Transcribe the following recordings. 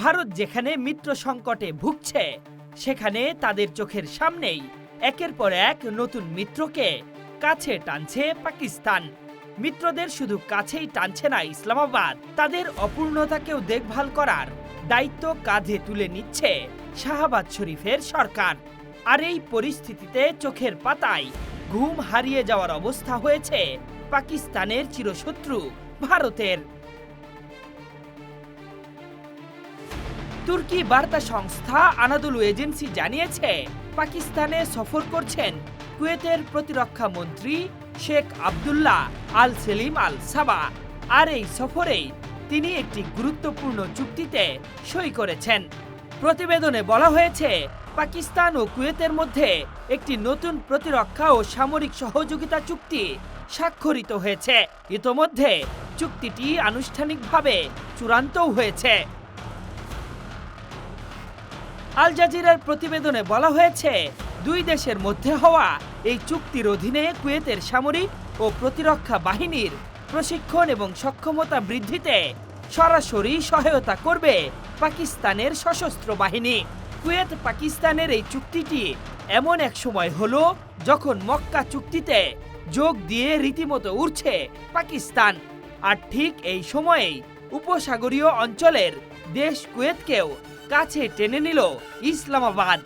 ভারত যেখানে মিত্র সংকটে ভুগছে, সেখানে তাদের চোখের সামনেই একের পর এক নতুন মিত্রকে কাছে টানছে পাকিস্তান। মিত্রদের শুধু কাছেই টানছে না ইসলামাবাদ, তাদের অপূর্ণতাকেও দেখভাল করার দায়িত্ব কাঁধে তুলে নিচ্ছে শাহবাজ শরীফের সরকার। আর এই পরিস্থিতিতে চোখের পাতায় ঘুম হারিয়ে যাওয়ার অবস্থা হয়েছে পাকিস্তানের চিরশত্রু ভারতের। তুর্কি বার্তা সংস্থা আনাদোলু এজেন্সি জানিয়েছে, পাকিস্তানে সফর করছেন কুয়েতের প্রতিরক্ষা মন্ত্রী শেখ আবদুল্লাহ আল সেলিম আল সাবা। আর এই সফরেই তিনি একটি গুরুত্বপূর্ণ চুক্তিতে সই করেছেন। প্রতিবেদনে বলা হয়েছে, পাকিস্তান ও কুয়েতের মধ্যে একটি নতুন প্রতিরক্ষা ও সামরিক সহযোগিতা চুক্তি স্বাক্ষরিত হয়েছে। ইতোমধ্যে চুক্তিটি আনুষ্ঠানিকভাবে চূড়ান্তও হয়েছে। আল জাজিরার প্রতিবেদনে বলা হয়েছে, দুই দেশের মধ্যে হওয়া এই চুক্তির অধীনে কুয়েতের সামরিক ও প্রতিরক্ষা বাহিনীর প্রশিক্ষণ এবং সক্ষমতা বৃদ্ধিতে সরাসরি সহায়তা করবে পাকিস্তানের সশস্ত্র বাহিনী। কুয়েত পাকিস্তানের এই চুক্তিটি এমন এক সময় হলো যখন মক্কা চুক্তিতে যোগ দিয়ে রীতিমতো উঠছে পাকিস্তান। আর ঠিক এই সময়েই উপসাগরীয় অঞ্চলের দেশ কুয়েতকেও কাছে টেনে নিল ইসলামাবাদ।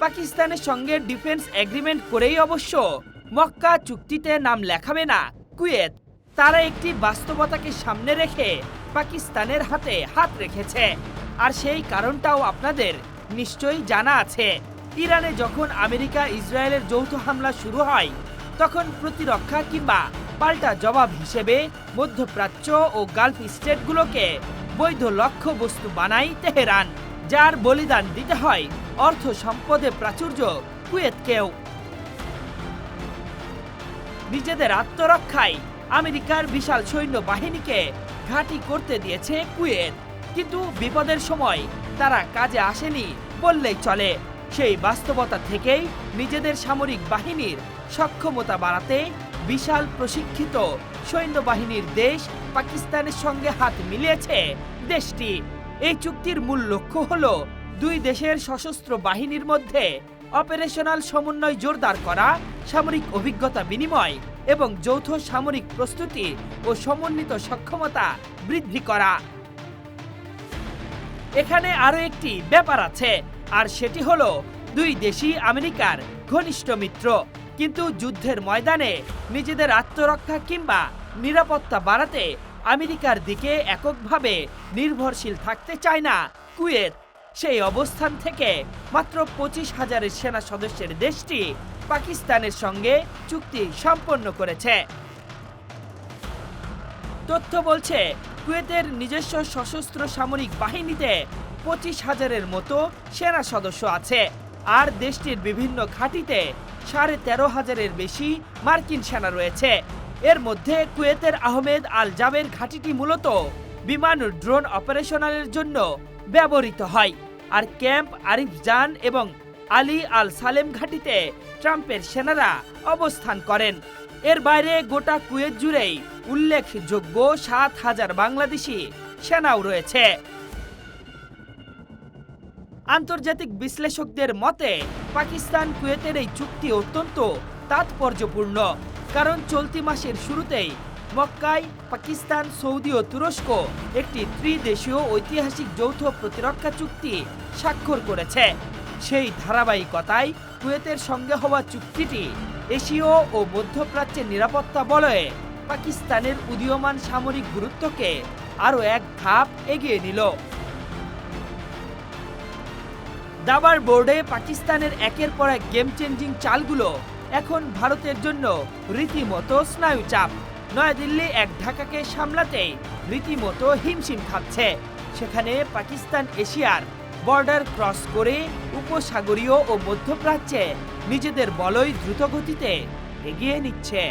পাকিস্তানের সঙ্গে ডিফেন্স এগ্রিমেন্ট করেই অবশ্য মক্কা চুক্তিতে নাম লেখাবে না কুয়েত। তারা একটি বাস্তবতাকে সামনে রেখে পাকিস্তানের হাতে হাত রেখেছে। আর সেই কারণটাও আপনাদের নিশ্চয়ই জানা আছে। ইরানে যখন আমেরিকা ইসরায়েলের যৌথ হামলা শুরু হয়, তখন প্রতিরক্ষা কিংবা পাল্টা জবাব হিসেবে মধ্যপ্রাচ্য ও গালফ স্টেটগুলোকে বৈধ লক্ষ্যবস্তু বানায় তেহরান, যার বলিদান দিতে হয় অর্থ সম্পদে প্রাচুর্য কুয়েতকেও। নিজেদের আত্মরক্ষায় আমেরিকার বিশাল সৈন্য বাহিনীকে ঘাঁটি করতে দিয়েছে কুয়েত, কিন্তু বিপদের সময় তারা কাজে আসেনি বললেই চলে। সেই বাস্তবতা থেকেই নিজেদের সামরিক বাহিনীর সক্ষমতা বাড়াতে বিশাল প্রশিক্ষিত সৈন্যবাহিনীর দেশ পাকিস্তানের সঙ্গে হাত মিলিয়েছে দেশটি। এই চুক্তির মূল লক্ষ্য হল দুই দেশের সশস্ত্র বাহিনীর মধ্যে অপারেশনাল সমন্বয় জোরদার করা, সামরিক অভিজ্ঞতা বিনিময় এবং যৌথ সামরিক প্রস্তুতি ও সমন্বিত সক্ষমতা বৃদ্ধি করা। এখানে আরও একটি ব্যাপার আছে, আর সেটি হলো দুই দেশই আমেরিকার ঘনিষ্ঠ মিত্র, কিন্তু যুদ্ধের ময়দানে নিজেদের আত্মরক্ষা কিংবা নিরাপত্তা বাড়াতে আমেরিকার দিকে এককভাবে নির্ভরশীল থাকতে চায় না কুয়েত। সেই অবস্থান থেকে মাত্র 25,000 সেনা সদস্যের দেশটি পাকিস্তানের সঙ্গে চুক্তি সম্পন্ন করেছে। তথ্য বলছে, কুয়েতের নিজস্ব সশস্ত্র সামরিক বাহিনীতে 25,000-এর মতো সেনা সদস্য আছে। আর দেশটির বিভিন্ন ঘাঁটিতে 13,500-এর বেশি মার্কিন সেনা রয়েছে। এর মধ্যে কুয়েতের আহমেদ আল জাবের ঘাঁটিটি মূলত বিমান ও ড্রোন অপারেশনালের জন্য ব্যবহৃত হয়। আর ক্যাম্প আরিফজান এবং আলী আল সালেম ঘাঁটিতে ট্রাম্পের সেনারা অবস্থান করেন। এর বাইরে গোটা কুয়েত জুড়েই উল্লেখযোগ্য 7,000 বাংলাদেশি সেনাও রয়েছে। আন্তর্জাতিক বিশ্লেষকদের মতে, পাকিস্তান কুয়েতের এই চুক্তি অত্যন্ত তাৎপর্যপূর্ণ, কারণ চলতি মাসের শুরুতেই মক্কায় পাকিস্তান, সৌদি ও তুরস্ক একটি ত্রিদেশীয় ঐতিহাসিক যৌথ প্রতিরক্ষা চুক্তি স্বাক্ষর করেছে। সেই ধারাবাহিকতায় কুয়েতের সঙ্গে হওয়া চুক্তিটি এশীয় ও মধ্যপ্রাচ্যের নিরাপত্তা বলয়ে পাকিস্তানের উদীয়মান সামরিক গুরুত্বকে আরও এক ধাপ এগিয়ে নিল। দাবার বোর্ডে পাকিস্তানের একের পর এক গেম চেঞ্জিং চালগুলো এখন ভারতের জন্য রীতিমতো স্নায়ুচাপ। নয়াদিল্লি এক ঢাকাকে সামলাতেই রীতিমতো হিমশিম খাচ্ছে। সেখানে পাকিস্তান এশিয়ার বর্ডার ক্রস করে উপসাগরীয় ও মধ্যপ্রাচ্যে নিজেদের বলয় দ্রুতগতিতে এগিয়ে নিচ্ছে।